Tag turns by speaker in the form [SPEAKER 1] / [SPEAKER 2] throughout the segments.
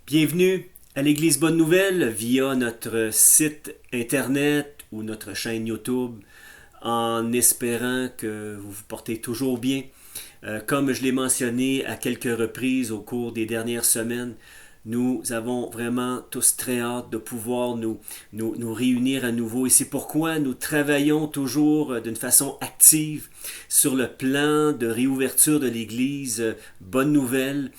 [SPEAKER 1] Bienvenue à l'Église Bonne Nouvelle via notre site internet ou notre chaîne YouTube en espérant que vous vous portez toujours bien. Comme je l'ai mentionné à quelques reprises au cours des dernières semaines, nous avons vraiment tous très hâte de pouvoir nous réunir à nouveau et c'est pourquoi nous travaillons toujours d'une façon active sur le plan de réouverture de l'Église. Bonne nouvelle,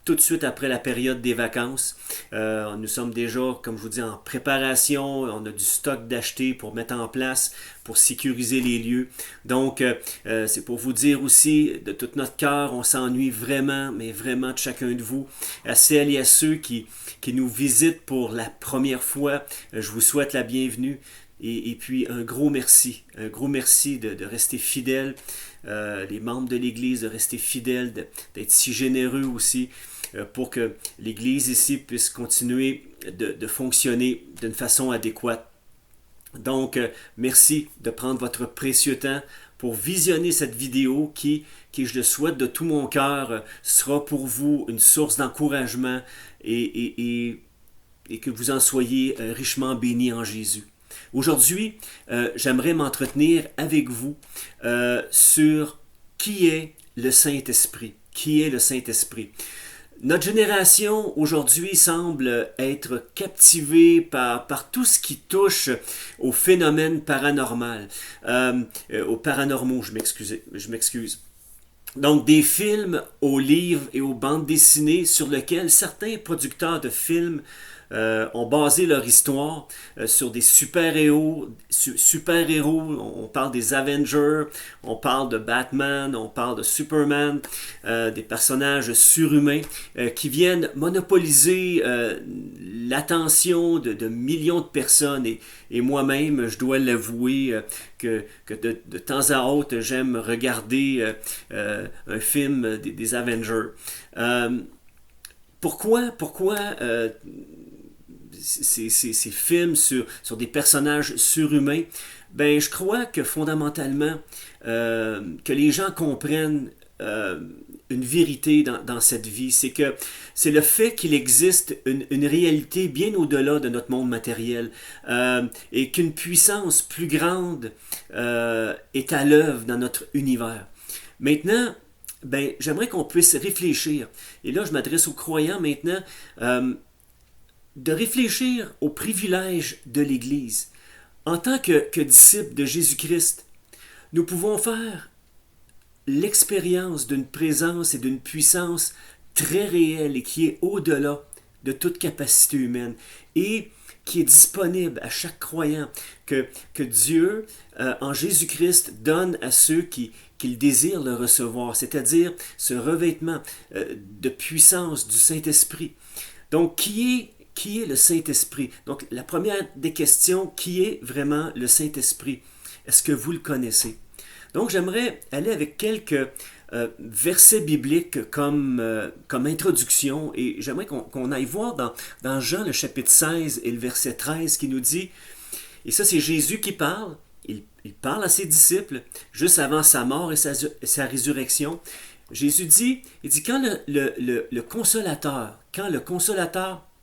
[SPEAKER 1] tout de suite après la période des vacances. Nous sommes déjà, comme je vous dis, en préparation. On a du stock d'acheter pour mettre en place, pour sécuriser les lieux. Donc, c'est pour vous dire aussi, de tout notre cœur, on s'ennuie vraiment, mais vraiment de chacun de vous. À celles et à ceux qui nous visitent pour la première fois, je vous souhaite la bienvenue. Et puis un gros merci de rester fidèles, les membres de l'Église de rester fidèles, d'être si généreux aussi pour que l'Église ici puisse continuer de fonctionner d'une façon adéquate. Donc, merci de prendre votre précieux temps pour visionner cette vidéo qui je le souhaite de tout mon cœur, sera pour vous une source d'encouragement et que vous en soyez richement bénis en Jésus. Aujourd'hui, j'aimerais m'entretenir avec vous sur qui est le Saint-Esprit. Qui est le Saint-Esprit? Notre génération aujourd'hui semble être captivée par tout ce qui touche au phénomène paranormal, aux paranormaux, je m'excuse. Donc des films, aux livres et aux bandes dessinées sur lesquels certains producteurs de films ont basé leur histoire sur des super-héros. On parle des Avengers, on parle de Batman, on parle de Superman, des personnages surhumains qui viennent monopoliser l'attention de millions de personnes. Et moi-même, je dois l'avouer, que de temps à autre, j'aime regarder un film des Avengers. Pourquoi ces films sur des personnages surhumains? Ben, je crois que fondamentalement, que les gens comprennent une vérité dans cette vie, c'est que c'est le fait qu'il existe une réalité bien au-delà de notre monde matériel et qu'une puissance plus grande est à l'œuvre dans notre univers. Maintenant, ben, j'aimerais qu'on puisse réfléchir, et là je m'adresse aux croyants maintenant, de réfléchir aux privilèges de l'Église. En tant que disciples de Jésus-Christ, nous pouvons faire l'expérience d'une présence et d'une puissance très réelle et qui est au-delà de toute capacité humaine et qui est disponible à chaque croyant que Dieu, en Jésus-Christ, donne à ceux qui désirent le recevoir, c'est-à-dire ce revêtement de puissance du Saint-Esprit. Donc, qui est le Saint-Esprit? Donc, la première des questions, qui est vraiment le Saint-Esprit? Est-ce que vous le connaissez? Donc, j'aimerais aller avec quelques versets bibliques comme introduction et j'aimerais qu'on aille voir dans Jean le chapitre 16 et le verset 13 qui nous dit, et ça c'est Jésus qui parle, il parle à ses disciples juste avant sa mort et sa résurrection. Jésus dit, quand le consolateur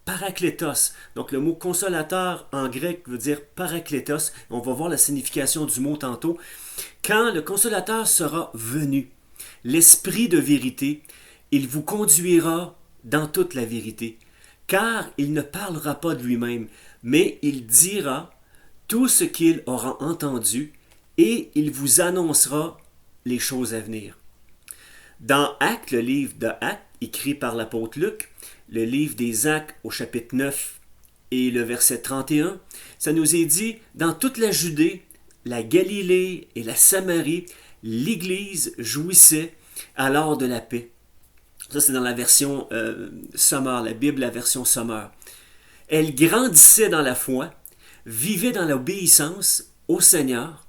[SPEAKER 1] Paraklétos, donc le mot consolateur en grec veut dire paraklétos, on va voir la signification du mot tantôt. Quand le consolateur sera venu, l'esprit de vérité, il vous conduira dans toute la vérité, car il ne parlera pas de lui-même, mais il dira tout ce qu'il aura entendu et il vous annoncera les choses à venir. Dans Actes, le livre de Actes, écrit par l'apôtre Luc, le livre des Actes au chapitre 9 et le verset 31, ça nous est dit, dans toute la Judée, la Galilée et la Samarie, l'Église jouissait alors de la paix. Ça, c'est dans la version Sommer, la Bible, la version Sommer. Elle grandissait dans la foi, vivait dans l'obéissance au Seigneur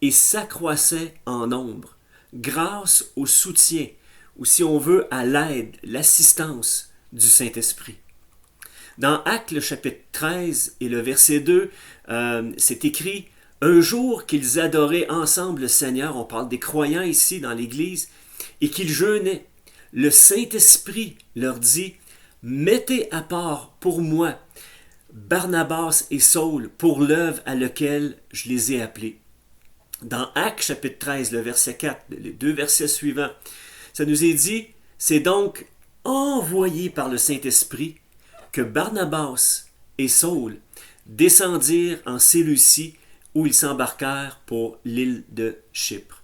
[SPEAKER 1] et s'accroissait en nombre, grâce au soutien, ou si on veut, à l'aide, l'assistance du Saint-Esprit. Dans Actes, le chapitre 13 et le verset 2, c'est écrit « Un jour qu'ils adoraient ensemble le Seigneur », on parle des croyants ici dans l'Église, et qu'ils jeûnaient, le Saint-Esprit leur dit mettez à part pour moi Barnabas et Saul pour l'œuvre à laquelle je les ai appelés. Dans Actes chapitre 13, le verset 4, les deux versets suivants, ça nous est dit, c'est donc envoyé par le Saint-Esprit que Barnabas et Saul descendirent en Séleucie où ils s'embarquèrent pour l'île de Chypre.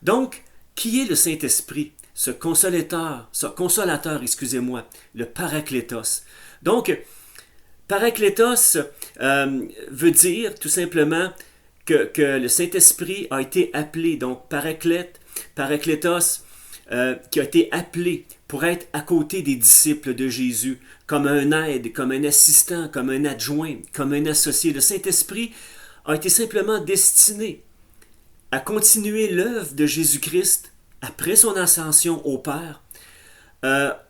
[SPEAKER 1] Donc, qui est le Saint-Esprit? Ce consolateur, le Paraklétos. Donc, Paraklétos veut dire tout simplement que le Saint-Esprit a été appelé, donc Paraklétos, qui a été appelé pour être à côté des disciples de Jésus, comme un aide, comme un assistant, comme un adjoint, comme un associé. Le Saint-Esprit a été simplement destiné à continuer l'œuvre de Jésus-Christ après son ascension au Père,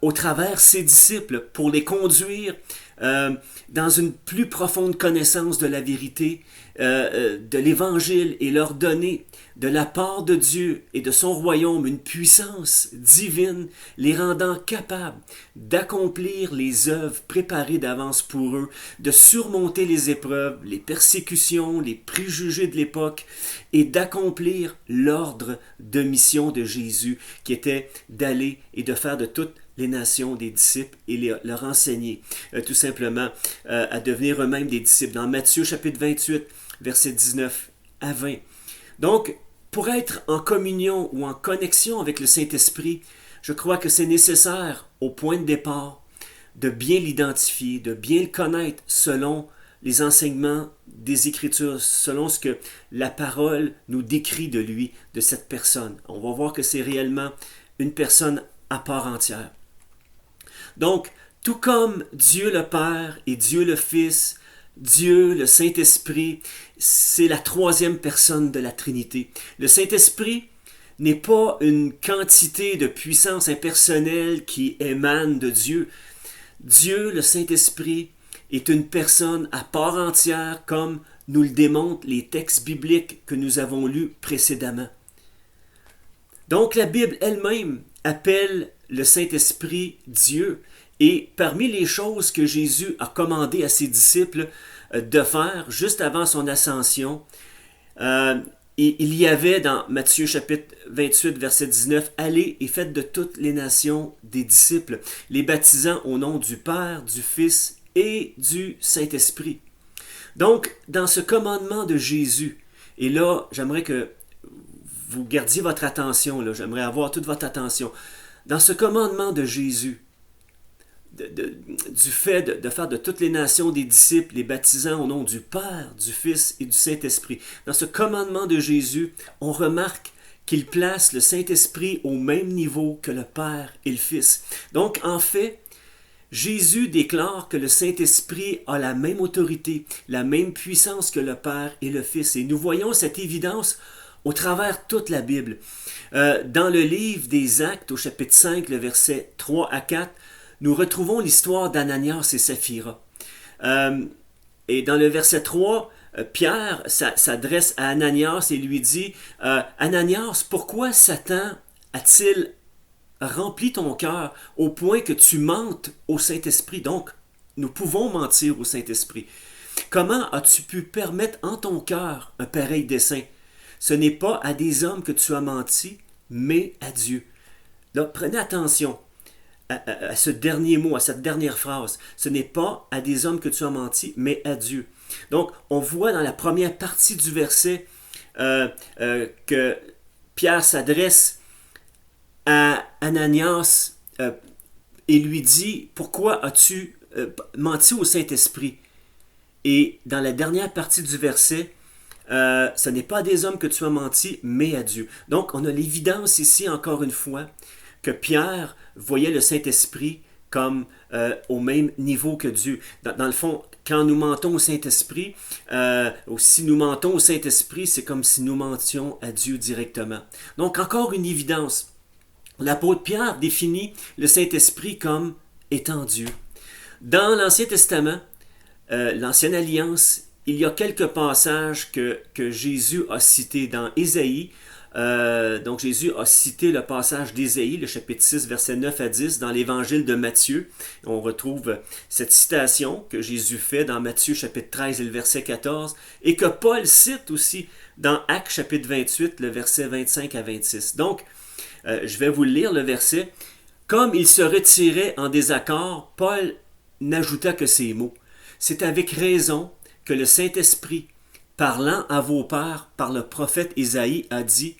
[SPEAKER 1] au travers ses disciples, pour les conduire dans une plus profonde connaissance de la vérité, de l'Évangile, et leur donner de la part de Dieu et de son royaume une puissance divine, les rendant capables d'accomplir les œuvres préparées d'avance pour eux, de surmonter les épreuves, les persécutions, les préjugés de l'époque, et d'accomplir l'ordre de mission de Jésus, qui était d'aller et de faire de toutes les nations des disciples et leur enseigner tout simplement à devenir eux-mêmes des disciples. Dans Matthieu chapitre 28, versets 19 à 20. Donc, pour être en communion ou en connexion avec le Saint-Esprit, je crois que c'est nécessaire au point de départ de bien l'identifier, de bien le connaître selon les enseignements des Écritures, selon ce que la parole nous décrit de lui, de cette personne. On va voir que c'est réellement une personne à part entière. Donc, tout comme Dieu le Père et Dieu le Fils, Dieu, le Saint-Esprit, c'est la troisième personne de la Trinité. Le Saint-Esprit n'est pas une quantité de puissance impersonnelle qui émane de Dieu. Dieu, le Saint-Esprit, est une personne à part entière, comme nous le démontrent les textes bibliques que nous avons lus précédemment. Donc la Bible elle-même appelle le Saint-Esprit Dieu. Et parmi les choses que Jésus a commandé à ses disciples de faire juste avant son ascension, il y avait dans Matthieu chapitre 28, verset 19, « Allez et faites de toutes les nations des disciples, les baptisant au nom du Père, du Fils et du Saint-Esprit. » Donc, dans ce commandement de Jésus, et là, j'aimerais que vous gardiez votre attention, là, j'aimerais avoir toute votre attention. Dans ce commandement de Jésus, du fait de faire de toutes les nations des disciples, les baptisant au nom du Père, du Fils et du Saint-Esprit. Dans ce commandement de Jésus, on remarque qu'il place le Saint-Esprit au même niveau que le Père et le Fils. Donc, en fait, Jésus déclare que le Saint-Esprit a la même autorité, la même puissance que le Père et le Fils. Et nous voyons cette évidence au travers toute la Bible. Dans le livre des Actes, au chapitre 5, le verset 3 à 4, nous retrouvons l'histoire d'Ananias et Saphira. Et dans le verset 3, Pierre s'adresse à Ananias et lui dit « Ananias, pourquoi Satan a-t-il rempli ton cœur au point que tu mentes au Saint-Esprit? » Donc, nous pouvons mentir au Saint-Esprit. « Comment as-tu pu permettre en ton cœur un pareil dessein? Ce n'est pas à des hommes que tu as menti, mais à Dieu. » Donc, prenez attention à ce dernier mot, à cette dernière phrase. Ce n'est pas à des hommes que tu as menti, mais à Dieu. Donc, on voit dans la première partie du verset que Pierre s'adresse à Ananias et lui dit « Pourquoi as-tu menti au Saint-Esprit » Et dans la dernière partie du verset, ce n'est pas à des hommes que tu as menti, mais à Dieu. Donc, on a l'évidence ici, encore une fois, que Pierre voyait le Saint-Esprit comme au même niveau que Dieu. Dans le fond, quand nous mentons au Saint-Esprit, ou si nous mentons au Saint-Esprit, c'est comme si nous mentions à Dieu directement. Donc, encore une évidence. L'apôtre Pierre définit le Saint-Esprit comme étant Dieu. Dans l'Ancien Testament, l'Ancienne Alliance, il y a quelques passages que Jésus a cités dans Ésaïe, Donc Jésus a cité le passage d'Ésaïe, le chapitre 6, versets 9 à 10, dans l'évangile de Matthieu. On retrouve cette citation que Jésus fait dans Matthieu chapitre 13 et le verset 14, et que Paul cite aussi dans Actes chapitre 28, le verset 25 à 26. Donc, je vais vous lire le verset. Comme il se retirait en désaccord, Paul n'ajouta que ces mots. C'est avec raison que le Saint-Esprit, parlant à vos pères par le prophète Ésaïe, a dit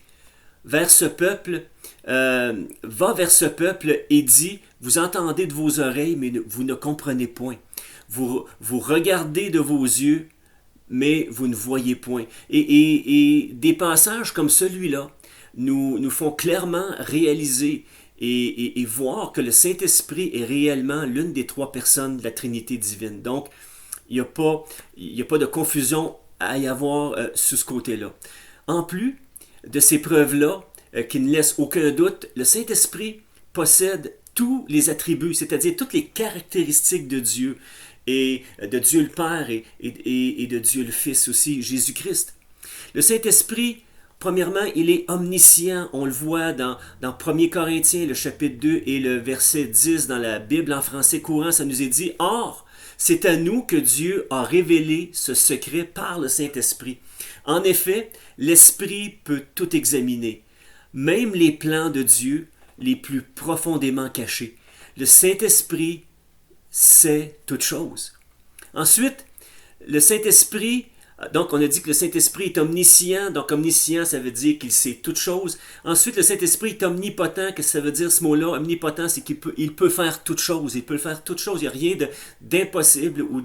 [SPEAKER 1] vers ce peuple, va vers ce peuple et dit, vous entendez de vos oreilles, mais vous ne comprenez point. Vous regardez de vos yeux, mais vous ne voyez point. Et des passages comme celui-là nous font clairement réaliser et voir que le Saint-Esprit est réellement l'une des trois personnes de la Trinité divine. Donc, il n'y a pas de confusion à y avoir sur ce côté-là. En plus de ces preuves-là, qui ne laissent aucun doute, le Saint-Esprit possède tous les attributs, c'est-à-dire toutes les caractéristiques de Dieu, et de Dieu le Père et de Dieu le Fils aussi, Jésus-Christ. Le Saint-Esprit, premièrement, il est omniscient. On le voit dans 1 Corinthiens, le chapitre 2 et le verset 10 dans la Bible en français courant, ça nous est dit « Or, c'est à nous que Dieu a révélé ce secret par le Saint-Esprit. En effet, l'Esprit peut tout examiner, même les plans de Dieu les plus profondément cachés. Le Saint-Esprit sait toutes choses. » Ensuite, le Saint-Esprit, donc on a dit que le Saint-Esprit est omniscient, donc omniscient ça veut dire qu'il sait toutes choses. Ensuite, le Saint-Esprit est omnipotent, qu'est-ce que ça veut dire ce mot-là? Omnipotent, c'est qu'il peut faire toutes choses, il peut faire toutes choses, il n'y a rien d'impossible ou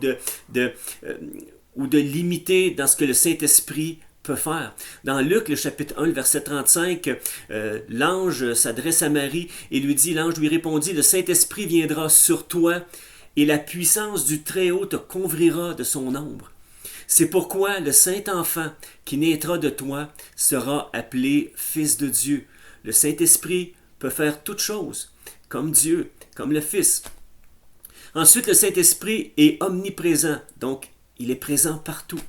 [SPEAKER 1] de limité dans ce que le Saint-Esprit peut faire. Dans Luc, le chapitre 1, le verset 35, l'ange s'adresse à Marie et lui dit, l'ange lui répondit, le Saint-Esprit viendra sur toi et la puissance du Très-Haut te couvrira de son ombre. C'est pourquoi le Saint-Enfant qui naîtra de toi sera appelé Fils de Dieu. Le Saint-Esprit peut faire toutes choses, comme Dieu, comme le Fils. Ensuite, le Saint-Esprit est omniprésent, donc il est présent partout.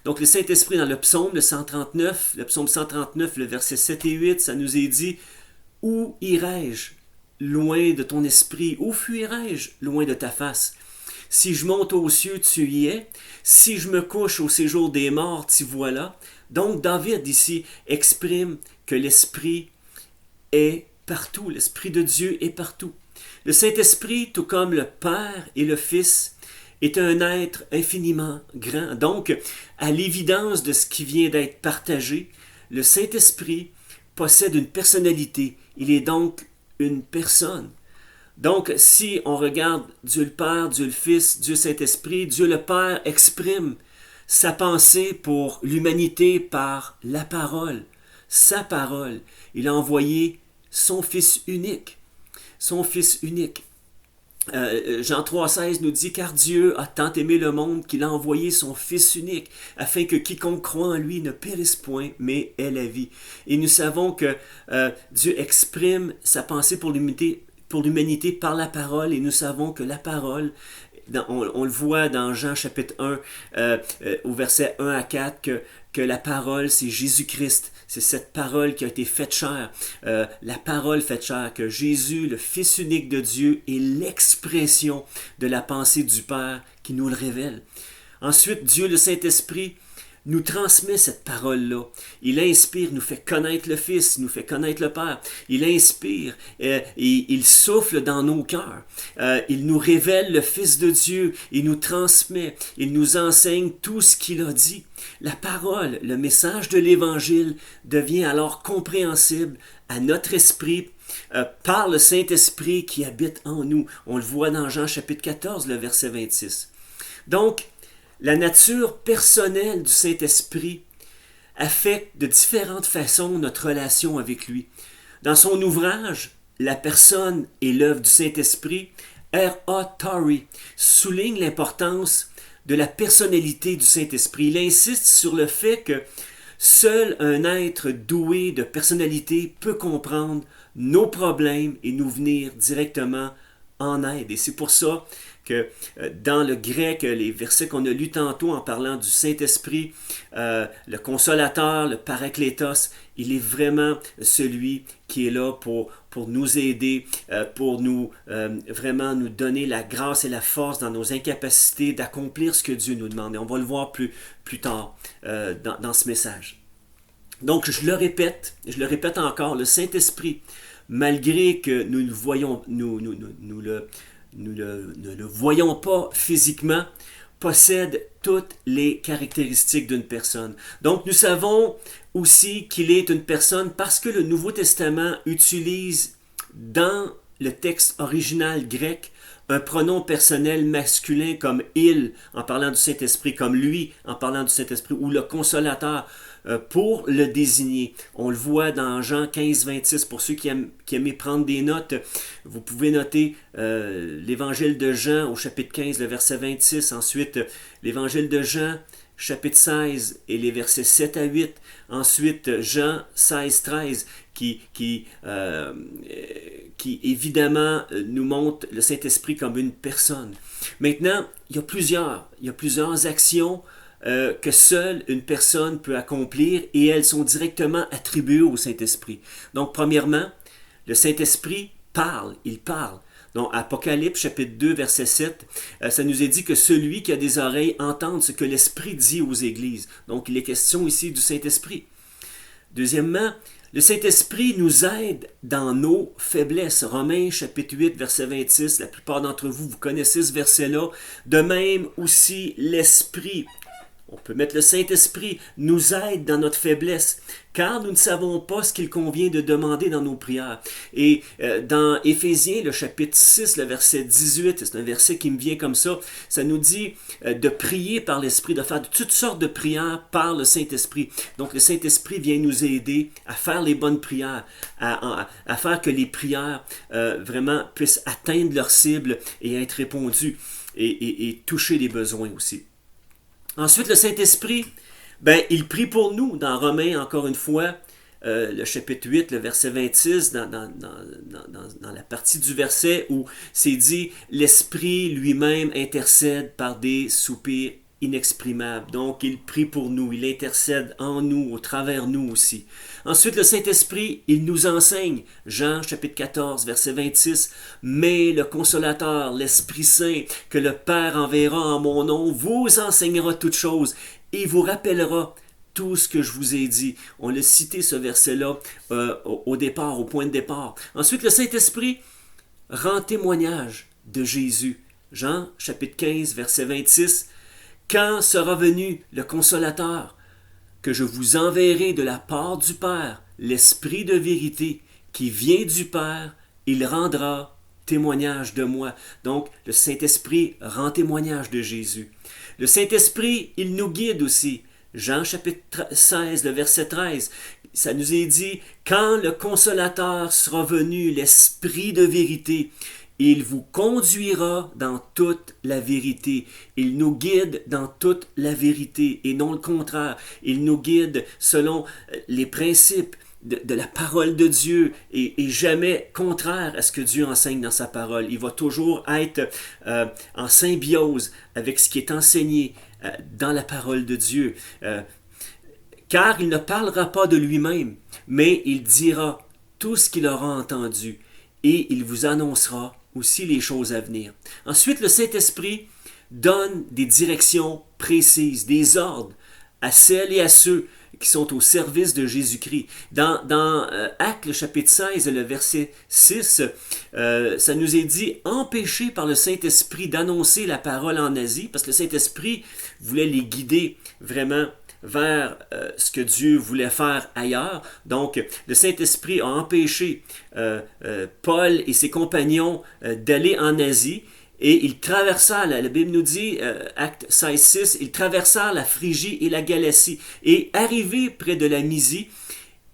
[SPEAKER 1] Donc le Saint-Esprit dans le psaume, le psaume 139, le verset 7 et 8, ça nous est dit « Où irai-je loin de ton esprit? Où fuirai-je loin de ta face? Si je monte aux cieux, tu y es. Si je me couche au séjour des morts, t'y voilà. » Donc David ici exprime que l'Esprit est partout. L'Esprit de Dieu est partout. Le Saint-Esprit, tout comme le Père et le Fils, est un être infiniment grand. Donc, à l'évidence de ce qui vient d'être partagé, le Saint-Esprit possède une personnalité. Il est donc une personne. Donc, si on regarde Dieu le Père, Dieu le Fils, Dieu Saint-Esprit, Dieu le Père exprime sa pensée pour l'humanité par la parole, sa parole. Il a envoyé son Fils unique. Son Fils unique. Jean 3,16 nous dit « Car Dieu a tant aimé le monde qu'il a envoyé son Fils unique, afin que quiconque croit en lui ne périsse point, mais ait la vie. » Et nous savons que Dieu exprime sa pensée pour l'humanité par la parole, et nous savons que la parole, on le voit dans Jean chapitre 1, au verset 1 à 4, que la parole, c'est Jésus-Christ. C'est cette parole qui a été faite chair, la parole faite chair, que Jésus, le Fils unique de Dieu, est l'expression de la pensée du Père qui nous le révèle. Ensuite, Dieu, le Saint-Esprit, nous transmet cette parole-là. Il inspire, nous fait connaître le Fils, nous fait connaître le Père. Il inspire et il souffle dans nos cœurs. Il nous révèle le Fils de Dieu. Il nous transmet. Il nous enseigne tout ce qu'il a dit. La parole, le message de l'Évangile devient alors compréhensible à notre esprit par le Saint-Esprit qui habite en nous. On le voit dans Jean chapitre 14, le verset 26. Donc, la nature personnelle du Saint-Esprit affecte de différentes façons notre relation avec lui. Dans son ouvrage « La personne et l'œuvre du Saint-Esprit », R.A. Torrey souligne l'importance de la personnalité du Saint-Esprit. Il insiste sur le fait que seul un être doué de personnalité peut comprendre nos problèmes et nous venir directement en aide. Et c'est pour ça dans le grec, les versets qu'on a lus tantôt en parlant du Saint-Esprit, le Consolateur, le Paraklétos, il est vraiment celui qui est là pour nous aider, pour nous vraiment nous donner la grâce et la force dans nos incapacités d'accomplir ce que Dieu nous demande. Et on va le voir plus tard dans ce message. Donc, je le répète encore, le Saint-Esprit, malgré que nous le voyons, ne le voyons pas physiquement, possède toutes les caractéristiques d'une personne. Donc, nous savons aussi qu'il est une personne parce que le Nouveau Testament utilise dans le texte original grec un pronom personnel masculin comme il en parlant du Saint-Esprit, comme lui en parlant du Saint-Esprit, ou le Consolateur pour le désigner. On le voit dans Jean 15, 26. Pour ceux qui aiment prendre des notes, vous pouvez noter l'évangile de Jean au chapitre 15, le verset 26. Ensuite, l'évangile de Jean, chapitre 16 et les versets 7 à 8. Ensuite, Jean 16, 13 qui évidemment nous montre le Saint-Esprit comme une personne. Maintenant, il y a plusieurs actions que seule une personne peut accomplir et elles sont directement attribuées au Saint-Esprit. Donc, premièrement, le Saint-Esprit parle, il parle. Donc, Apocalypse, chapitre 2, verset 7, ça nous est dit que celui qui a des oreilles entende ce que l'Esprit dit aux églises. Donc, il est question ici du Saint-Esprit. Deuxièmement, le Saint-Esprit nous aide dans nos faiblesses. Romains, chapitre 8, verset 26, la plupart d'entre vous, vous connaissez ce verset-là. De même aussi, l'Esprit, on peut mettre le Saint-Esprit, nous aide dans notre faiblesse, car nous ne savons pas ce qu'il convient de demander dans nos prières. Et dans Éphésiens, le chapitre 6, le verset 18, c'est un verset qui me vient comme ça nous dit de prier par l'Esprit, de faire toutes sortes de prières par le Saint-Esprit. Donc le Saint-Esprit vient nous aider à faire les bonnes prières, à faire que les prières vraiment puissent atteindre leur cible et être répondues et toucher les besoins aussi. Ensuite, le Saint-Esprit, il prie pour nous dans Romains, encore une fois, le chapitre 8, le verset 26, dans la partie du verset où c'est dit « L'Esprit lui-même intercède par des soupirs inexprimables. » Donc, il prie pour nous, il intercède en nous, au travers nous aussi. Ensuite, le Saint-Esprit, il nous enseigne. Jean, chapitre 14, verset 26. « Mais le Consolateur, l'Esprit Saint, que le Père enverra en mon nom, vous enseignera toutes choses et vous rappellera tout ce que je vous ai dit. » On l'a cité ce verset-là au départ, au point de départ. Ensuite, le Saint-Esprit rend témoignage de Jésus. Jean, chapitre 15, verset 26. « Quand sera venu le Consolateur, que je vous enverrai de la part du Père, l'Esprit de vérité, qui vient du Père, il rendra témoignage de moi. » Donc, le Saint-Esprit rend témoignage de Jésus. Le Saint-Esprit, il nous guide aussi. Jean chapitre 16, le verset 13, ça nous est dit « Quand le Consolateur sera venu, l'Esprit de vérité, il vous conduira dans toute la vérité. » Il nous guide dans toute la vérité et non le contraire. Il nous guide selon les principes de la parole de Dieu et jamais contraire à ce que Dieu enseigne dans sa parole. Il va toujours être en symbiose avec ce qui est enseigné dans la parole de Dieu. Car il ne parlera pas de lui-même, mais il dira tout ce qu'il aura entendu et il vous annoncera aussi les choses à venir. Ensuite, le Saint-Esprit donne des directions précises, des ordres à celles et à ceux qui sont au service de Jésus-Christ. Dans Actes, le chapitre 16, le verset 6, ça nous est dit « Empêchés par le Saint-Esprit d'annoncer la parole en Asie », parce que le Saint-Esprit voulait les guider vraiment vers ce que Dieu voulait faire ailleurs. Donc, le Saint-Esprit a empêché Paul et ses compagnons d'aller en Asie et ils traversèrent, la Bible nous dit, Acte 16, 6, ils traversèrent la Phrygie et la Galatie et arrivés près de la Mysie,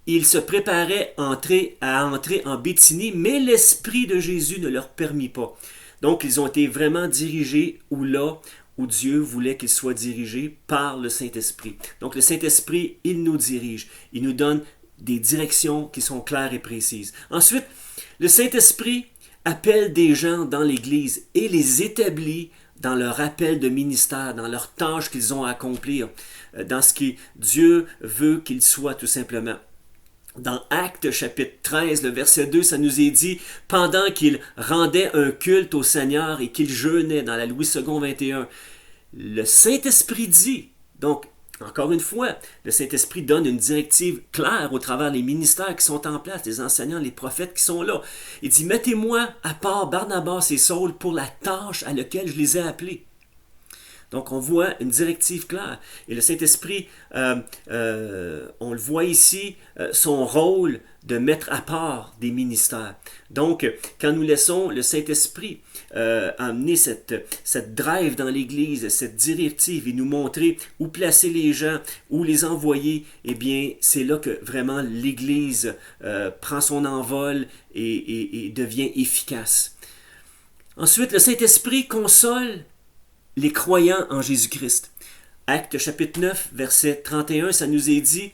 [SPEAKER 1] ils se préparaient à entrer en Bithynie, mais l'Esprit de Jésus ne leur permit pas. Donc, ils ont été vraiment dirigés où Dieu voulait qu'ils soient dirigés par le Saint-Esprit. Donc, le Saint-Esprit, il nous dirige. Il nous donne des directions qui sont claires et précises. Ensuite, le Saint-Esprit appelle des gens dans l'Église et les établit dans leur appel de ministère, dans leurs tâches qu'ils ont à accomplir, dans ce que Dieu veut qu'ils soient tout simplement. Dans Actes chapitre 13, le verset 2, ça nous est dit, pendant qu'ils rendaient un culte au Seigneur et qu'ils jeûnaient dans la Louis II 21, le Saint-Esprit dit, donc encore une fois, le Saint-Esprit donne une directive claire au travers des ministères qui sont en place, les enseignants, les prophètes qui sont là. Il dit, mettez-moi à part Barnabas et Saul pour la tâche à laquelle je les ai appelés. Donc, on voit une directive claire. Et le Saint-Esprit, on le voit ici, son rôle de mettre à part des ministères. Donc, quand nous laissons le Saint-Esprit amener cette drive dans l'Église, cette directive et nous montrer où placer les gens, où les envoyer, eh bien, c'est là que vraiment l'Église prend son envol et devient efficace. Ensuite, le Saint-Esprit console les croyants en Jésus-Christ. Actes chapitre 9, verset 31, ça nous est dit,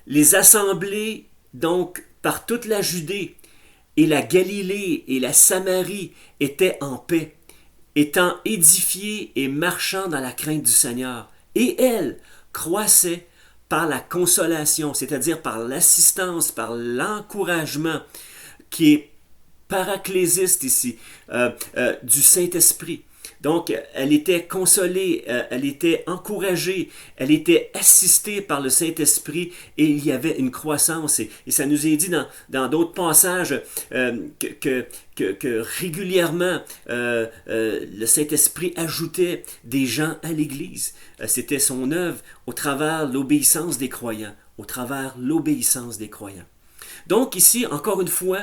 [SPEAKER 1] les assemblées donc par toute la Judée et la Galilée et la Samarie étaient en paix, étant édifiées et marchant dans la crainte du Seigneur. Et elles croissaient par la consolation, c'est-à-dire par l'assistance, par l'encouragement qui est paraclésiste ici, du Saint-Esprit. Donc, elle était consolée, elle était encouragée, elle était assistée par le Saint-Esprit et il y avait une croissance. Et ça nous est dit dans d'autres passages que régulièrement le Saint-Esprit ajoutait des gens à l'Église. C'était son œuvre au travers l'obéissance des croyants, au travers l'obéissance des croyants. Donc ici, encore une fois,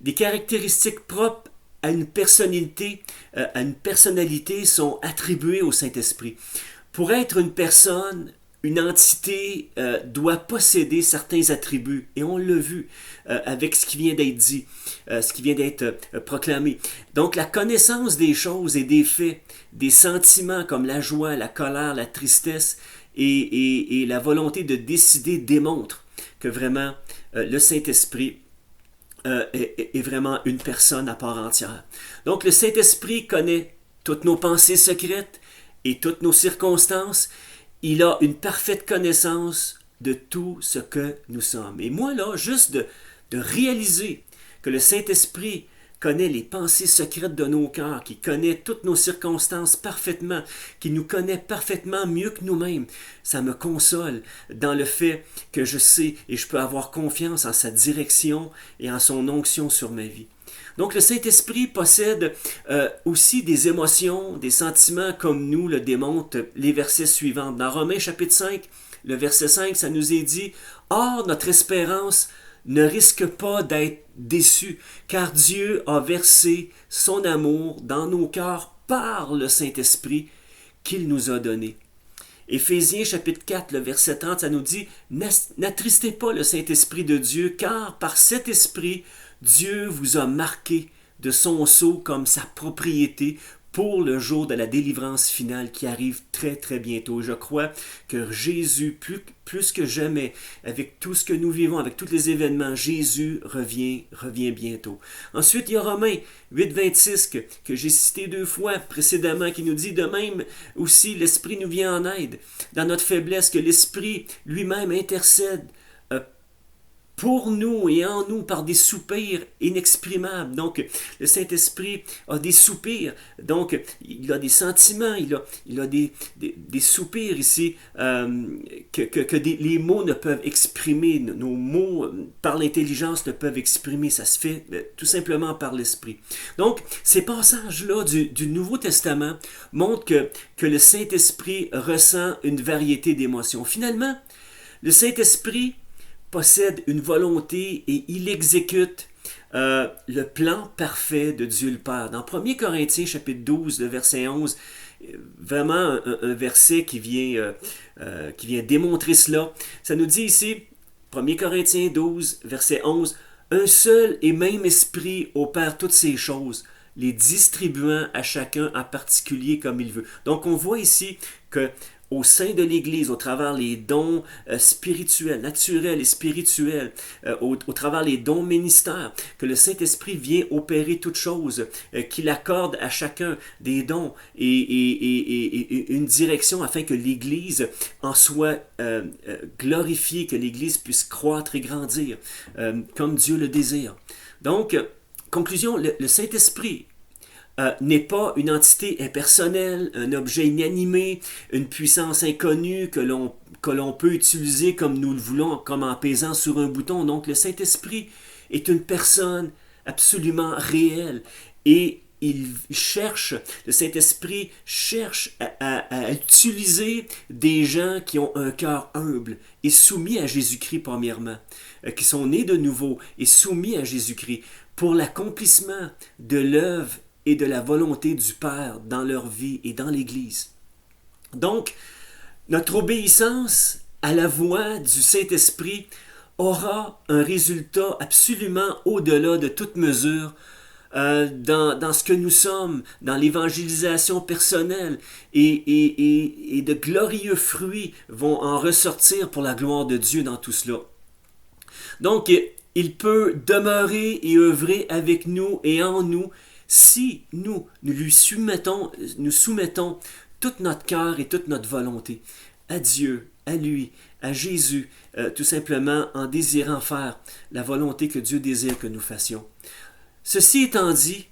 [SPEAKER 1] des caractéristiques propres à une personnalité sont attribuées au Saint-Esprit. Pour être une personne, une entité doit posséder certains attributs. Et on l'a vu avec ce qui vient d'être dit, ce qui vient d'être proclamé. Donc la connaissance des choses et des faits, des sentiments comme la joie, la colère, la tristesse et la volonté de décider démontrent que vraiment le Saint-Esprit est vraiment une personne à part entière. Donc le Saint-Esprit connaît toutes nos pensées secrètes et toutes nos circonstances. Il a une parfaite connaissance de tout ce que nous sommes. Et moi, là, juste de réaliser que le Saint-Esprit connaît les pensées secrètes de nos cœurs, qui connaît toutes nos circonstances parfaitement, qui nous connaît parfaitement mieux que nous-mêmes, ça me console dans le fait que je sais et je peux avoir confiance en sa direction et en son onction sur ma vie. Donc le Saint-Esprit possède aussi des émotions, des sentiments comme nous le démontrent les versets suivants. Dans Romains chapitre 5, le verset 5, ça nous est dit « Or, notre espérance ne risque pas d'être déçue, car Dieu a versé son amour dans nos cœurs par le Saint-Esprit qu'il nous a donné. » Éphésiens chapitre 4, le verset 30, ça nous dit « N'attristez pas le Saint-Esprit de Dieu, car par cet Esprit, Dieu vous a marqué de son sceau comme sa propriété pour le jour de la délivrance finale qui arrive très très bientôt. » Je crois que Jésus, plus que jamais, avec tout ce que nous vivons, avec tous les événements, Jésus revient bientôt. Ensuite, il y a Romains 8, 26 que j'ai cité 2 fois précédemment, qui nous dit de même aussi l'Esprit nous vient en aide dans notre faiblesse, que l'Esprit lui-même intercède pour nous et en nous par des soupirs inexprimables. Donc, le Saint-Esprit a des soupirs, donc il a des sentiments, il a des soupirs ici que les mots ne peuvent exprimer, nos mots par l'intelligence ne peuvent exprimer, ça se fait tout simplement par l'Esprit. Donc, ces passages-là du Nouveau Testament montrent que le Saint-Esprit ressent une variété d'émotions. Finalement, le Saint-Esprit possède une volonté et il exécute le plan parfait de Dieu le Père. Dans 1 Corinthiens chapitre 12, le verset 11, vraiment un verset qui vient démontrer cela. Ça nous dit ici, 1 Corinthiens 12, verset 11, « Un seul et même esprit opère toutes ces choses, les distribuant à chacun en particulier comme il veut. » Donc on voit ici que au sein de l'Église, au travers les dons spirituels, naturels et spirituels, au travers les dons ministères, que le Saint-Esprit vient opérer toutes choses, qu'il accorde à chacun des dons et une direction afin que l'Église en soit glorifiée, que l'Église puisse croître et grandir comme Dieu le désire. Donc, conclusion, le Saint-Esprit n'est pas une entité impersonnelle, un objet inanimé, une puissance inconnue que l'on peut utiliser comme nous le voulons, comme en pesant sur un bouton. Donc le Saint-Esprit est une personne absolument réelle et le Saint-Esprit cherche à utiliser des gens qui ont un cœur humble et soumis à Jésus-Christ premièrement, qui sont nés de nouveau et soumis à Jésus-Christ pour l'accomplissement de l'œuvre et de la volonté du Père dans leur vie et dans l'Église. Donc, notre obéissance à la voix du Saint-Esprit aura un résultat absolument au-delà de toute mesure dans ce que nous sommes, dans l'évangélisation personnelle, et de glorieux fruits vont en ressortir pour la gloire de Dieu dans tout cela. Donc, il peut demeurer et œuvrer avec nous et en nous si nous lui soumettons tout notre cœur et toute notre volonté à Dieu, à lui, à Jésus, tout simplement en désirant faire la volonté que Dieu désire que nous fassions. Ceci étant dit,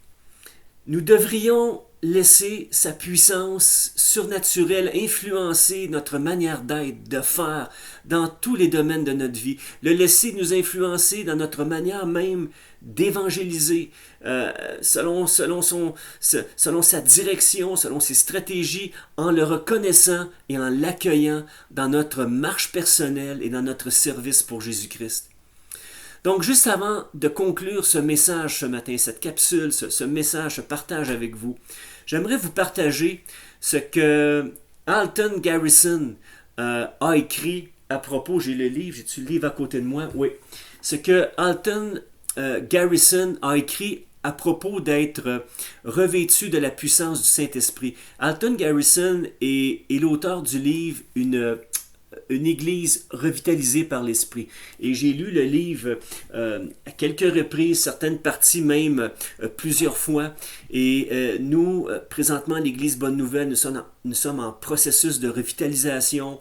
[SPEAKER 1] nous devrions laisser sa puissance surnaturelle influencer notre manière d'être, de faire dans tous les domaines de notre vie. Le laisser nous influencer dans notre manière même d'évangéliser selon sa direction, selon ses stratégies, en le reconnaissant et en l'accueillant dans notre marche personnelle et dans notre service pour Jésus-Christ. Donc, juste avant de conclure ce message ce matin, cette capsule, ce message, ce partage avec vous, j'aimerais vous partager ce que Alton Garrison a écrit à propos, j'ai le livre, j'ai-tu le livre à côté de moi? Oui. Ce que Alton Garrison a écrit à propos d'être revêtu de la puissance du Saint-Esprit. Alton Garrison est l'auteur du livre Une Église revitalisée par l'Esprit. Et j'ai lu le livre à quelques reprises, certaines parties même plusieurs fois. Et nous, présentement, l'Église Bonne Nouvelle, nous sommes en processus de revitalisation.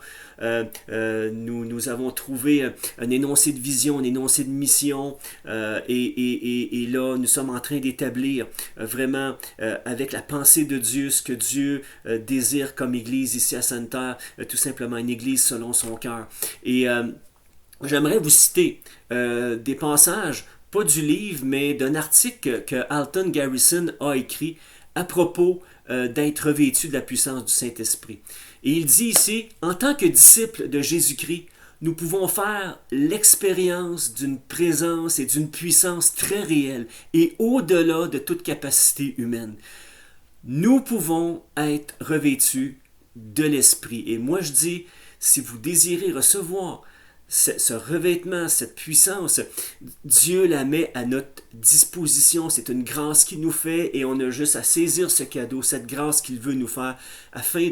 [SPEAKER 1] Nous avons trouvé un énoncé de vision, un énoncé de mission. Et là, nous sommes en train d'établir vraiment avec la pensée de Dieu, ce que Dieu désire comme Église ici à Sainte-Terre, tout simplement une Église selon son cœur. Et j'aimerais vous citer des passages, pas du livre, mais d'un article que Alton Garrison a écrit à propos d'être revêtu de la puissance du Saint-Esprit. Et il dit ici, en tant que disciples de Jésus-Christ, nous pouvons faire l'expérience d'une présence et d'une puissance très réelle et au-delà de toute capacité humaine. Nous pouvons être revêtus de l'Esprit. Et moi je dis, si vous désirez recevoir ce revêtement, cette puissance, Dieu la met à notre disposition. C'est une grâce qu'il nous fait et on a juste à saisir ce cadeau, cette grâce qu'il veut nous faire afin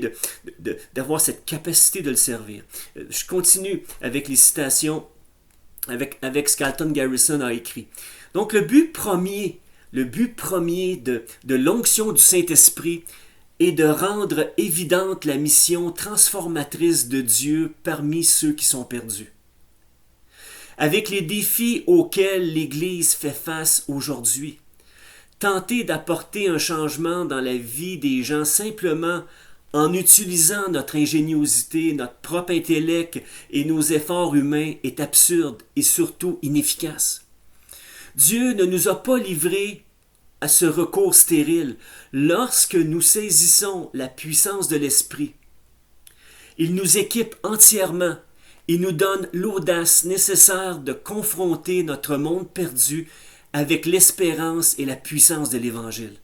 [SPEAKER 1] d'avoir cette capacité de le servir. Je continue avec les citations, avec ce qu'Alton Garrison a écrit. Donc le but premier de l'onction du Saint-Esprit est de rendre évidente la mission transformatrice de Dieu parmi ceux qui sont perdus. Avec les défis auxquels l'Église fait face aujourd'hui, tenter d'apporter un changement dans la vie des gens simplement en utilisant notre ingéniosité, notre propre intellect et nos efforts humains est absurde et surtout inefficace. Dieu ne nous a pas livrés à ce recours stérile lorsque nous saisissons la puissance de l'Esprit. Il nous équipe entièrement. Il nous donne l'audace nécessaire de confronter notre monde perdu avec l'espérance et la puissance de l'Évangile.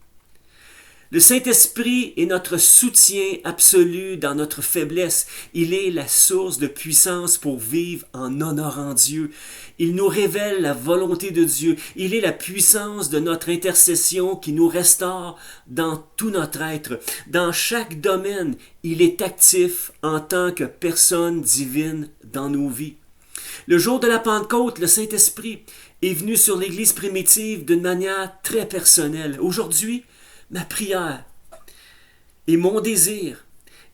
[SPEAKER 1] Le Saint-Esprit est notre soutien absolu dans notre faiblesse. Il est la source de puissance pour vivre en honorant Dieu. Il nous révèle la volonté de Dieu. Il est la puissance de notre intercession qui nous restaure dans tout notre être. Dans chaque domaine, il est actif en tant que personne divine dans nos vies. Le jour de la Pentecôte, le Saint-Esprit est venu sur l'Église primitive d'une manière très personnelle. Aujourd'hui, ma prière et mon désir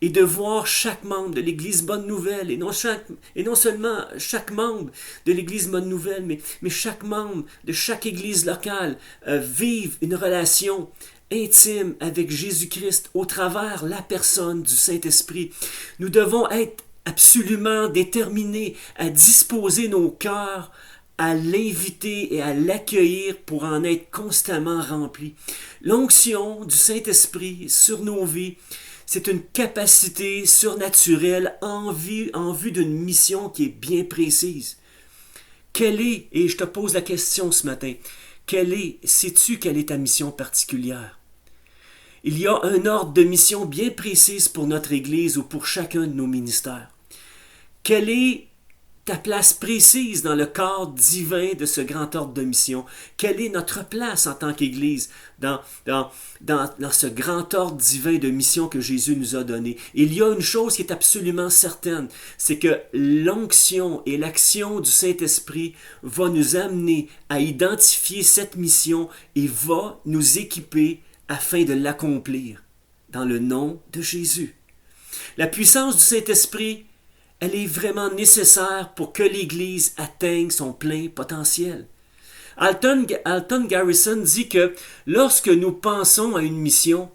[SPEAKER 1] est de voir chaque membre de l'Église Bonne Nouvelle, et non seulement chaque membre de l'Église Bonne Nouvelle, mais chaque membre de chaque Église locale vivre une relation intime avec Jésus-Christ au travers la personne du Saint-Esprit. Nous devons être absolument déterminés à disposer nos cœurs à l'inviter et à l'accueillir pour en être constamment rempli. L'onction du Saint-Esprit sur nos vies, c'est une capacité surnaturelle en vue d'une mission qui est bien précise. Quelle est, et je te pose la question ce matin, sais-tu quelle est ta mission particulière? Il y a un ordre de mission bien précise pour notre Église ou pour chacun de nos ministères. Quelle est ta place précise dans le cadre divin de ce grand ordre de mission? Quelle est notre place en tant qu'Église dans ce grand ordre divin de mission que Jésus nous a donné? Il y a une chose qui est absolument certaine, c'est que l'onction et l'action du Saint-Esprit va nous amener à identifier cette mission et va nous équiper afin de l'accomplir dans le nom de Jésus. La puissance du Saint-Esprit, elle est vraiment nécessaire pour que l'Église atteigne son plein potentiel. Alton Garrison dit que lorsque nous pensons à une mission,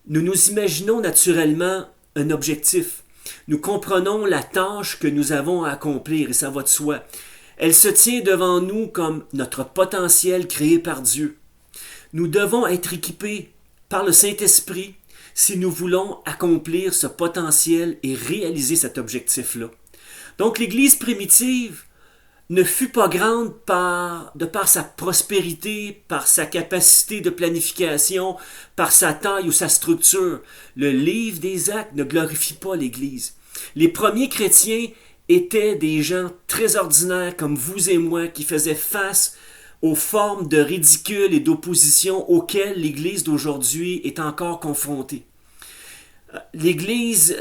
[SPEAKER 1] nous nous imaginons naturellement un objectif. Nous comprenons la tâche que nous avons à accomplir et ça va de soi. Elle se tient devant nous comme notre potentiel créé par Dieu. Nous devons être équipés par le Saint-Esprit si nous voulons accomplir ce potentiel et réaliser cet objectif-là. Donc l'Église primitive ne fut pas grande de par sa prospérité, par sa capacité de planification, par sa taille ou sa structure. Le livre des Actes ne glorifie pas l'Église. Les premiers chrétiens étaient des gens très ordinaires comme vous et moi qui faisaient face aux formes de ridicule et d'opposition auxquelles l'Église d'aujourd'hui est encore confrontée. L'Église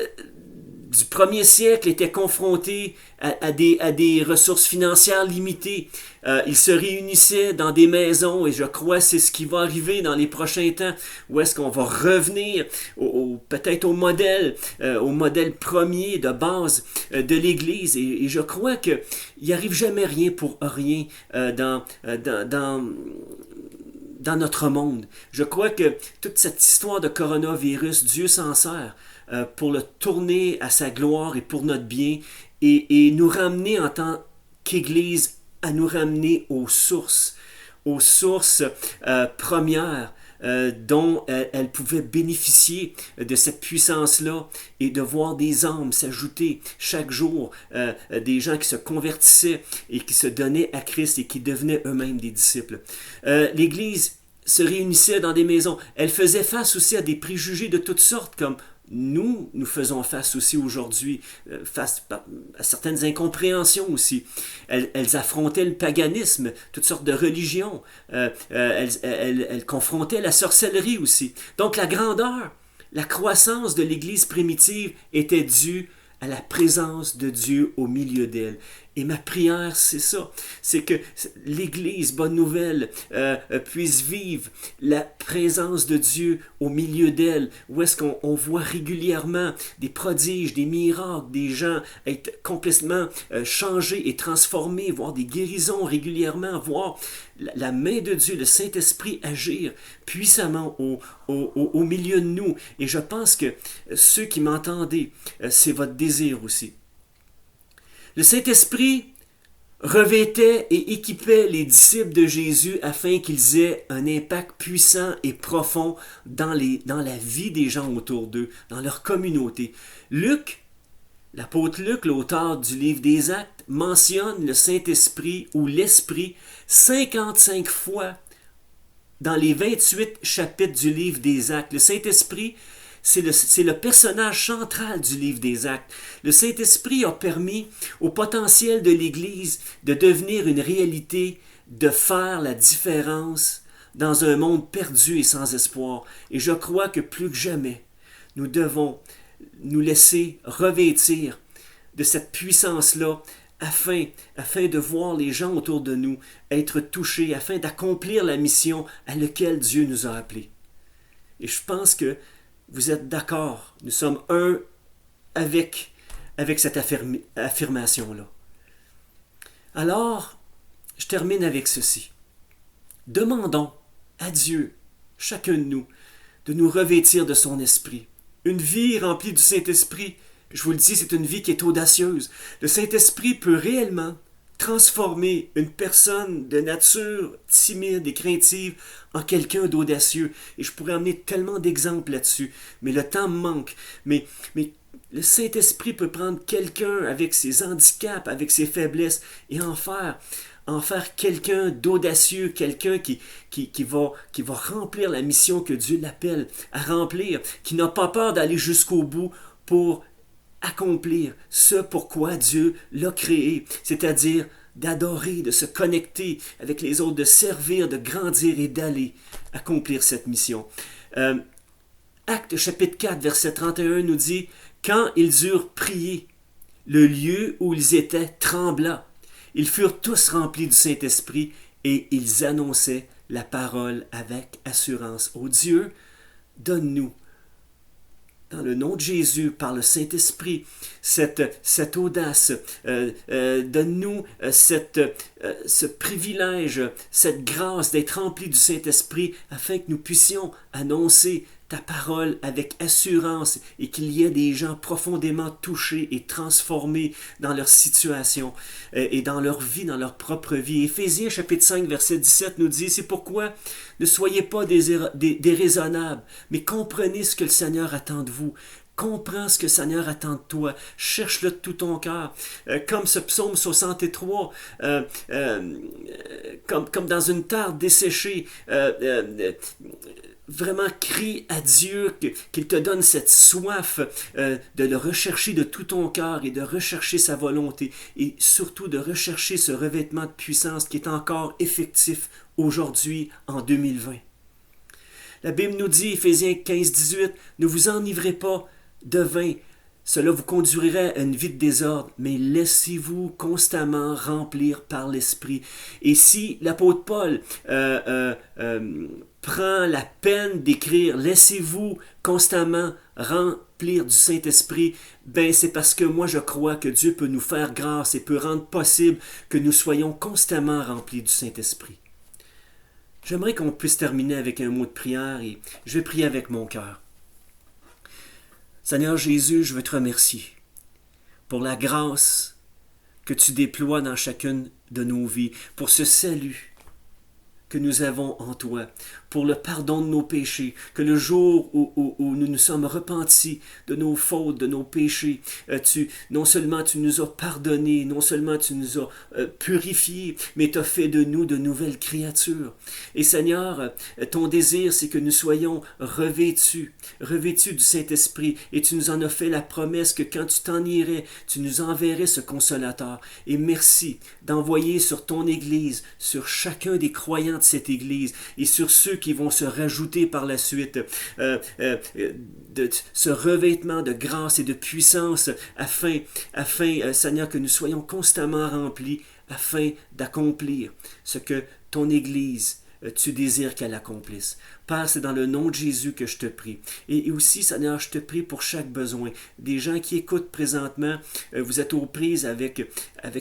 [SPEAKER 1] du premier siècle était confrontée à des ressources financières limitées. Ils se réunissaient dans des maisons et je crois que c'est ce qui va arriver dans les prochains temps où est-ce qu'on va revenir peut-être au modèle premier de base de l'Église et je crois qu'il n'y arrive jamais rien pour rien dans notre monde. Je crois que toute cette histoire de coronavirus, Dieu s'en sert pour le tourner à sa gloire et pour notre bien et nous ramener en tant qu'Église à nous ramener aux sources premières dont elle pouvait bénéficier de cette puissance-là et de voir des âmes s'ajouter chaque jour, des gens qui se convertissaient et qui se donnaient à Christ et qui devenaient eux-mêmes des disciples. L'Église se réunissait dans des maisons. Elle faisait face aussi à des préjugés de toutes sortes, comme nous faisons face aussi aujourd'hui, face à certaines incompréhensions aussi. Elles affrontaient le paganisme, toutes sortes de religions. Elles confrontaient la sorcellerie aussi. Donc la grandeur, la croissance de l'Église primitive était due à la présence de Dieu au milieu d'elle. Et ma prière, c'est ça. C'est que l'Église, bonne nouvelle, puisse vivre la présence de Dieu au milieu d'elle. Où est-ce qu'on voit régulièrement des prodiges, des miracles, des gens être complètement changés et transformés, voir des guérisons régulièrement, voir la main de Dieu, le Saint-Esprit agir puissamment au milieu de nous. Et je pense que ceux qui m'entendez, c'est votre désir aussi. Le Saint-Esprit revêtait et équipait les disciples de Jésus afin qu'ils aient un impact puissant et profond dans la vie des gens autour d'eux, dans leur communauté. L'apôtre Luc, l'auteur du livre des Actes, mentionne le Saint-Esprit ou l'Esprit 55 fois dans les 28 chapitres du livre des Actes. Le Saint-Esprit, c'est le personnage central du livre des Actes. Le Saint-Esprit a permis au potentiel de l'Église de devenir une réalité, de faire la différence dans un monde perdu et sans espoir. Et je crois que plus que jamais, nous devons nous laisser revêtir de cette puissance-là afin de voir les gens autour de nous être touchés, afin d'accomplir la mission à laquelle Dieu nous a appelés. Et je pense que vous êtes d'accord, nous sommes un avec cette affirmation-là. Alors, je termine avec ceci. Demandons à Dieu, chacun de nous revêtir de son esprit. Une vie remplie du Saint-Esprit, je vous le dis, c'est une vie qui est audacieuse. Le Saint-Esprit peut réellement transformer une personne de nature timide et craintive en quelqu'un d'audacieux. Et je pourrais amener tellement d'exemples là-dessus, mais le temps me manque. Mais le Saint-Esprit peut prendre quelqu'un avec ses handicaps, avec ses faiblesses, et en faire quelqu'un d'audacieux, quelqu'un qui va remplir la mission que Dieu l'appelle à remplir, qui n'a pas peur d'aller jusqu'au bout pour accomplir ce pourquoi Dieu l'a créé, c'est-à-dire d'adorer, de se connecter avec les autres, de servir, de grandir et d'aller accomplir cette mission. Actes chapitre 4, verset 31 nous dit « Quand ils eurent prié, le lieu où ils étaient trembla. Ils furent tous remplis du Saint-Esprit et ils annonçaient la parole avec assurance. Ô Dieu, donne-nous, dans le nom de Jésus, par le Saint-Esprit, cette audace, donne-nous ce privilège, cette grâce d'être remplis du Saint-Esprit afin que nous puissions annoncer ta parole avec assurance et qu'il y ait des gens profondément touchés et transformés dans leur situation et dans leur vie, dans leur propre vie. Éphésiens chapitre 5, verset 17 nous dit « C'est pourquoi ne soyez pas déraisonnables, mais comprenez ce que le Seigneur attend de vous. » Comprends ce que le Seigneur attend de toi. Cherche-le de tout ton cœur. Comme ce psaume 63, comme dans une terre desséchée, vraiment crie à Dieu qu'il te donne cette soif de le rechercher de tout ton cœur et de rechercher sa volonté et surtout de rechercher ce revêtement de puissance qui est encore effectif aujourd'hui en 2020. La Bible nous dit, Éphésiens 15, 18, « Ne vous enivrez pas de vin, cela vous conduirait à une vie de désordre, mais laissez-vous constamment remplir par l'Esprit. » Et si l'apôtre Paul prend la peine d'écrire « Laissez-vous constamment remplir du Saint-Esprit », ben c'est parce que moi je crois que Dieu peut nous faire grâce et peut rendre possible que nous soyons constamment remplis du Saint-Esprit. J'aimerais qu'on puisse terminer avec un mot de prière et je vais prier avec mon cœur. Seigneur Jésus, je veux te remercier pour la grâce que tu déploies dans chacune de nos vies, pour ce salut que nous avons en toi, pour le pardon de nos péchés, que le jour où nous nous sommes repentis de nos fautes, de nos péchés, non seulement tu nous as pardonnés, non seulement tu nous as purifiés, mais tu as fait de nous de nouvelles créatures. Et Seigneur, ton désir, c'est que nous soyons revêtus du Saint-Esprit, et tu nous en as fait la promesse que quand tu t'en irais, tu nous enverrais ce Consolateur. Et merci d'envoyer sur ton Église, sur chacun des croyants de cette Église, et sur ceux qui vont se rajouter par la suite, de ce revêtement de grâce et de puissance afin, Seigneur, que nous soyons constamment remplis afin d'accomplir ce que ton Église, tu désires qu'elle accomplisse. Père, c'est dans le nom de Jésus que je te prie. Et aussi, Seigneur, je te prie pour chaque besoin. Des gens qui écoutent présentement, vous êtes aux prises avec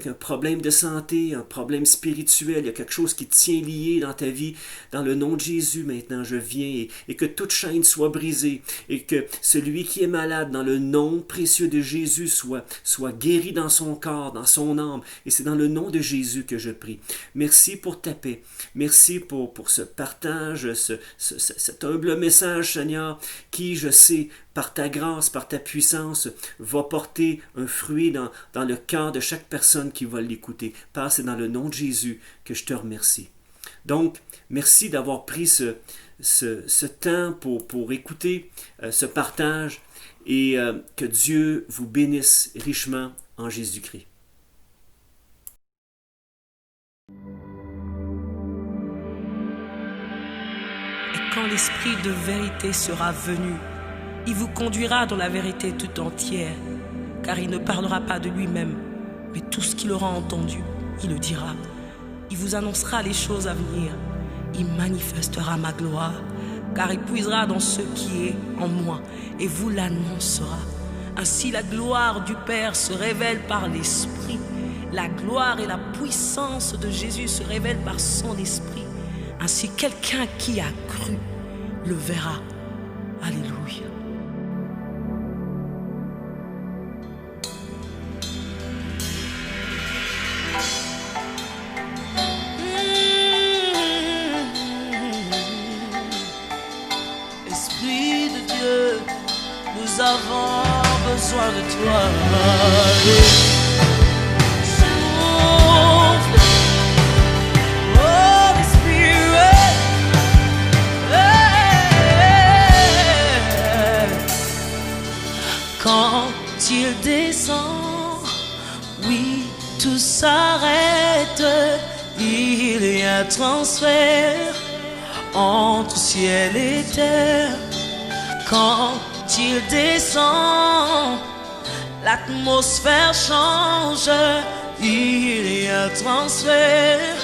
[SPEAKER 1] un problème de santé, un problème spirituel, il y a quelque chose qui te tient lié dans ta vie. Dans le nom de Jésus, maintenant, je viens et que toute chaîne soit brisée et que celui qui est malade, dans le nom précieux de Jésus, soit guéri dans son corps, dans son âme. Et c'est dans le nom de Jésus que je prie. Merci pour ta paix. Merci pour ce partage, cet humble message, Seigneur, qui, je sais, par ta grâce, par ta puissance, va porter un fruit dans le cœur de chaque personne qui va l'écouter. Père, c'est dans le nom de Jésus que je te remercie. Donc, Merci d'avoir pris ce temps pour écouter ce partage et que Dieu vous bénisse richement en Jésus-Christ.
[SPEAKER 2] Et quand l'Esprit de vérité sera venu, il vous conduira dans la vérité tout entière, car il ne parlera pas de lui-même, mais tout ce qu'il aura entendu, il le dira. Il vous annoncera les choses à venir. Il manifestera ma gloire, car il puisera dans ce qui est en moi et vous l'annoncera. Ainsi la gloire du Père se révèle par l'Esprit. La gloire et la puissance de Jésus se révèlent par son Esprit. Ainsi quelqu'un qui a cru le verra. Alléluia. Esprit de Dieu, nous avons besoin de toi. Souffle, Holy Spirit. Quand il descend, oui, tout s'arrête. Il y a transfert entre ciel et terre. Quand il descend, l'atmosphère change. Il y a transfert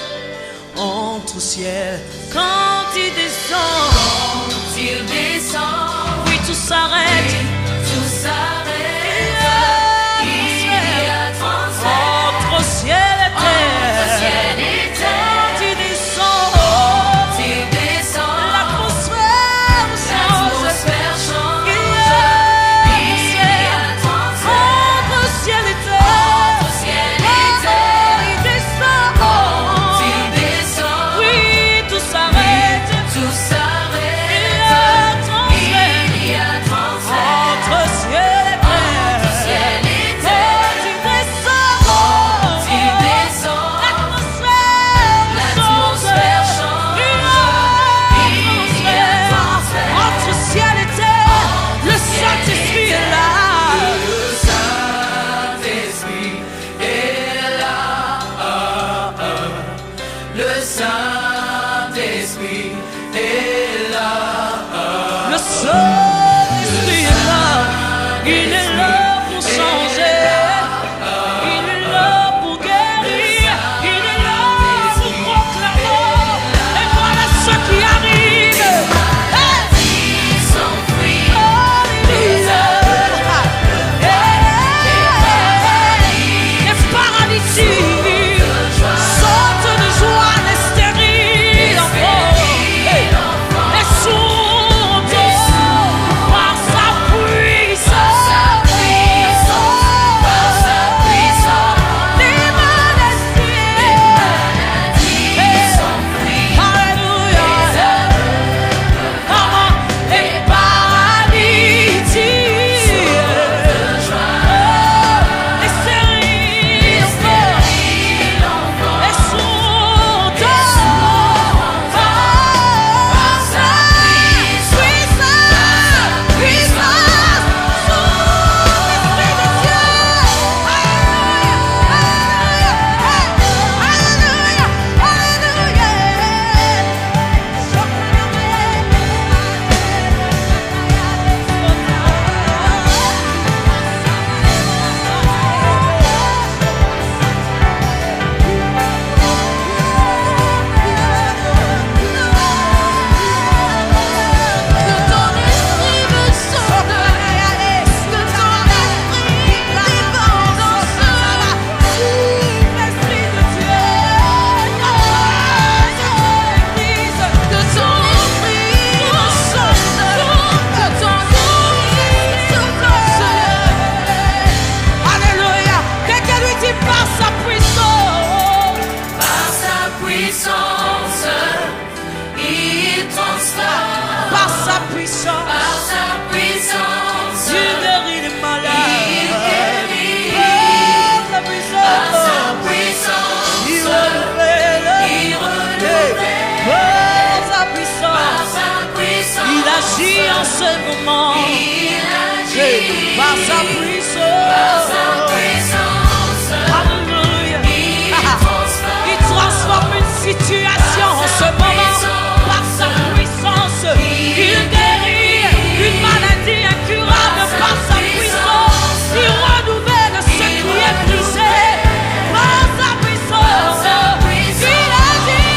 [SPEAKER 2] entre ciel. Quand il descend, oui, tout s'arrête.
[SPEAKER 3] Tout s'arrête. Il y a transfert
[SPEAKER 2] Entre ciel et terre.
[SPEAKER 3] entre ciel et terre.
[SPEAKER 2] Quand il descend, l'atmosphère change.
[SPEAKER 3] L'atmosphère change.
[SPEAKER 2] Il y a
[SPEAKER 3] transfert
[SPEAKER 2] entre ciel et terre.
[SPEAKER 3] entre ciel et terre.
[SPEAKER 2] Il descend.
[SPEAKER 3] Il descend.
[SPEAKER 2] Oui, tout s'arrête.
[SPEAKER 3] Tout s'arrête.
[SPEAKER 2] Il y a transfert.
[SPEAKER 3] Il y a transfert
[SPEAKER 2] dans ce moment.
[SPEAKER 3] Il agit
[SPEAKER 2] Par sa puissance. Alléluia. Il transforme une situation en ce moment. Par sa puissance, il guérit une maladie incurable. Par sa puissance, il renouvelle ce qui est brisé. Par sa puissance, il agit.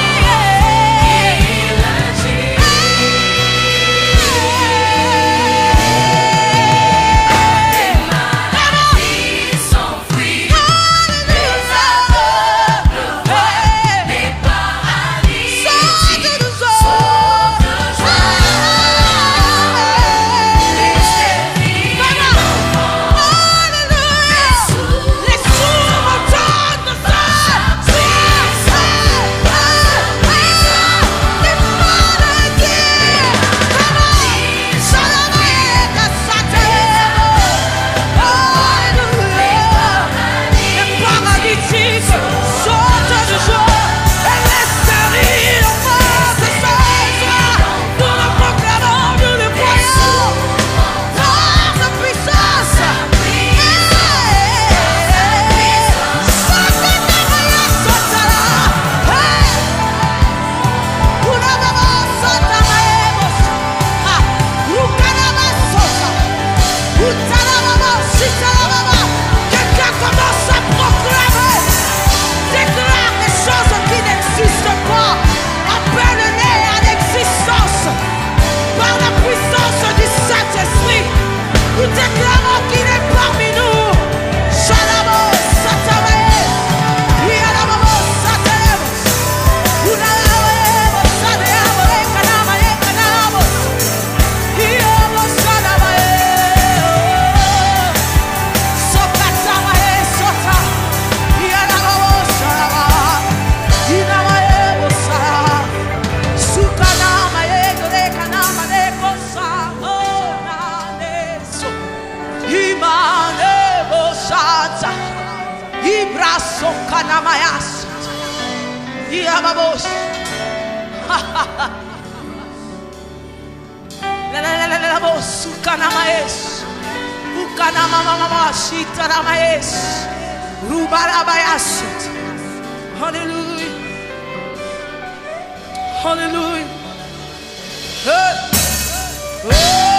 [SPEAKER 2] Quelqu'un commence à proclamer, déclare des choses qui n'existent pas, appelle-les à l'existence par la puissance du Saint-Esprit. Nous déclarons qu'il est parmi nous. Shalabo, Satamae, Yalabo, Satalebo, Unalabo, Sadeabo, Kanamae, Kanabo, Yabo, Sadamae. Sokatamae, Sota, Yalabo, Salaba, Inamae, Bosa, Sukanamae, Kanamae, Bosa, Onaneso, Imane, Bosata, Ibraso, Kanamayas, Yababos, Lalabos, Sukanamaes, Ukanamamamas, Itaramaes, Rubarabayas. Hallelujah. Hallelujah. Hey. Oh.